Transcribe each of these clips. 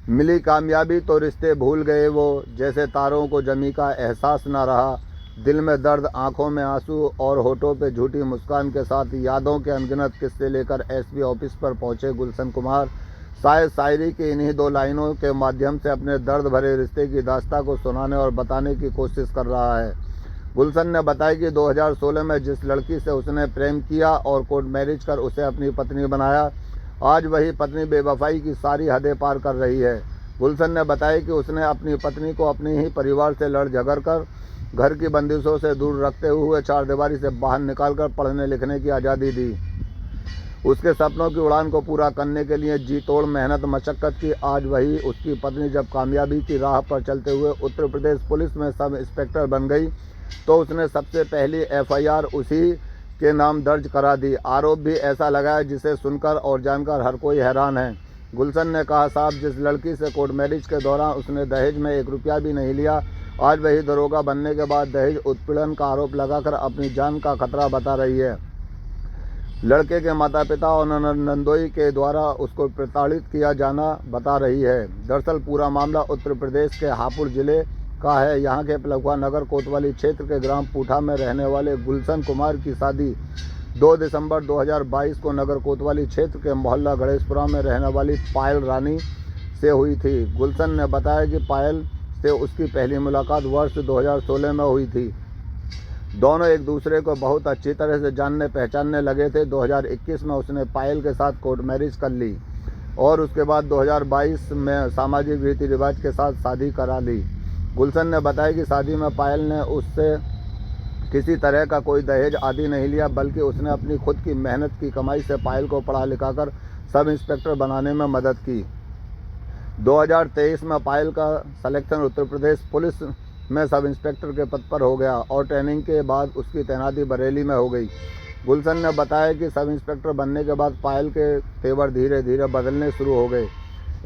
मिली कामयाबी तो रिश्ते भूल गए वो, जैसे तारों को जमी का एहसास न रहा। दिल में दर्द, आंखों में आंसू और होठों पे झूठी मुस्कान के साथ यादों के अनगिनत किस्से लेकर एसपी ऑफिस पर पहुंचे गुलशन कुमार। शायद शायरी की इन्हीं दो लाइनों के माध्यम से अपने दर्द भरे रिश्ते की दास्तां को सुनाने और बताने की कोशिश कर रहा है। गुलशन ने बताया कि 2016 में जिस लड़की से उसने प्रेम किया और कोर्ट मैरिज कर उसे अपनी पत्नी बनाया, आज वही पत्नी बेवफाई की सारी हदें पार कर रही है। गुलशन ने बताया कि उसने अपनी पत्नी को अपने ही परिवार से लड़ झगड़ कर घर की बंदिशों से दूर रखते हुए चारदीवारी से बाहर निकालकर पढ़ने लिखने की आज़ादी दी। उसके सपनों की उड़ान को पूरा करने के लिए जी तोड़ मेहनत मशक्क़त की। आज वही उसकी पत्नी जब कामयाबी की राह पर चलते हुए उत्तर प्रदेश पुलिस में सब इंस्पेक्टर बन गई, तो उसने सबसे पहली एफआईआर उसी के नाम दर्ज करा दी। आरोप भी ऐसा लगाया जिसे सुनकर और जानकर हर कोई हैरान है। गुलशन ने कहा, साहब, जिस लड़की से कोर्ट मैरिज के दौरान उसने दहेज में 1 रुपया भी नहीं लिया, आज वही दरोगा बनने के बाद दहेज उत्पीड़न का आरोप लगाकर अपनी जान का खतरा बता रही है। लड़के के माता पिता और नंदोई के द्वारा उसको प्रताड़ित किया जाना बता रही है। दरअसल पूरा मामला उत्तर प्रदेश के हापुड़ जिले का है। यहाँ के पलकुआ नगर कोतवाली क्षेत्र के ग्राम पूठा में रहने वाले गुलशन कुमार की शादी 2 दिसंबर 2022 को नगर कोतवाली क्षेत्र के मोहल्ला गणेशपुरा में रहने वाली पायल रानी से हुई थी। गुलशन ने बताया कि पायल से उसकी पहली मुलाकात वर्ष 2016 में हुई थी। दोनों एक दूसरे को बहुत अच्छी तरह से जानने पहचानने लगे थे। 2021 में उसने पायल के साथ कोर्ट मैरिज कर ली और उसके बाद 2022 में सामाजिक रीति रिवाज के साथ शादी करा ली। गुलशन ने बताया कि शादी में पायल ने उससे किसी तरह का कोई दहेज आदि नहीं लिया, बल्कि उसने अपनी खुद की मेहनत की कमाई से पायल को पढ़ा लिखाकर सब इंस्पेक्टर बनाने में मदद की। 2023 में पायल का सिलेक्शन उत्तर प्रदेश पुलिस में सब इंस्पेक्टर के पद पर हो गया और ट्रेनिंग के बाद उसकी तैनाती बरेली में हो गई। गुलशन ने बताया कि सब इंस्पेक्टर बनने के बाद पायल के तेवर धीरे धीरे बदलने शुरू हो गए।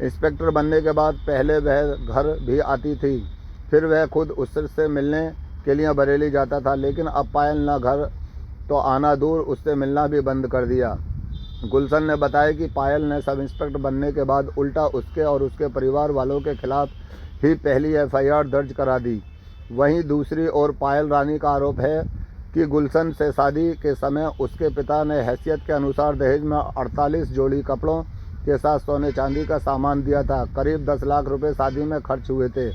इंस्पेक्टर बनने के बाद पहले वह घर भी आती थी, फिर वह खुद उससे मिलने के लिए बरेली जाता था, लेकिन अब पायल न घर तो आना दूर, उससे मिलना भी बंद कर दिया। गुलशन ने बताया कि पायल ने सब इंस्पेक्टर बनने के बाद उल्टा उसके और उसके परिवार वालों के खिलाफ ही पहली एफआईआर दर्ज करा दी। वहीं दूसरी ओर पायल रानी का आरोप है कि गुलशन से शादी के समय उसके पिता ने हैसियत के अनुसार दहेज में 48 जोड़ी कपड़ों के साथ सोने चांदी का सामान दिया था। करीब 10 लाख रुपए शादी में खर्च हुए थे।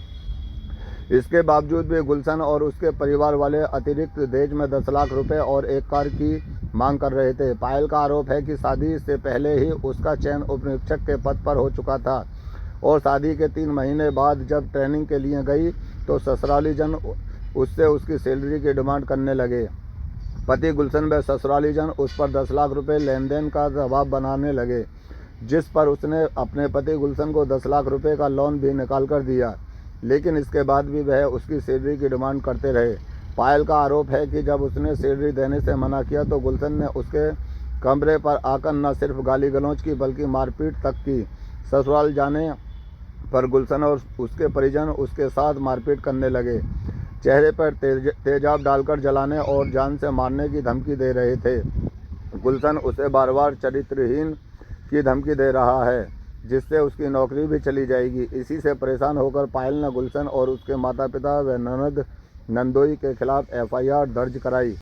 इसके बावजूद भी गुलशन और उसके परिवार वाले अतिरिक्त दहेज में 10 लाख रुपए और एक कार की मांग कर रहे थे। पायल का आरोप है कि शादी से पहले ही उसका चयन उपनिरीक्षक के पद पर हो चुका था और शादी के 3 महीने बाद जब ट्रेनिंग के लिए गई तो ससुराली जन उससे उसकी सैलरी की डिमांड करने लगे। पति गुलशन व ससुराली जन उस पर 10 लाख रुपए लेन देन का दबाव बनाने लगे, जिस पर उसने अपने पति गुलशन को 10 लाख रुपए का लोन भी निकाल कर दिया, लेकिन इसके बाद भी वह उसकी सैलरी की डिमांड करते रहे। पायल का आरोप है कि जब उसने सैलरी देने से मना किया तो गुलशन ने उसके कमरे पर आकर न सिर्फ गाली गलौज की बल्कि मारपीट तक की। ससुराल जाने पर गुलशन और उसके परिजन उसके साथ मारपीट करने लगे, चेहरे पर तेजाब डालकर जलाने और जान से मारने की धमकी दे रहे थे। गुलशन उसे बार बार चरित्रहीन की धमकी दे रहा है, जिससे उसकी नौकरी भी चली जाएगी। इसी से परेशान होकर पायल ने गुलशन और उसके माता पिता व ननद नंदोई के खिलाफ एफआईआर दर्ज कराई।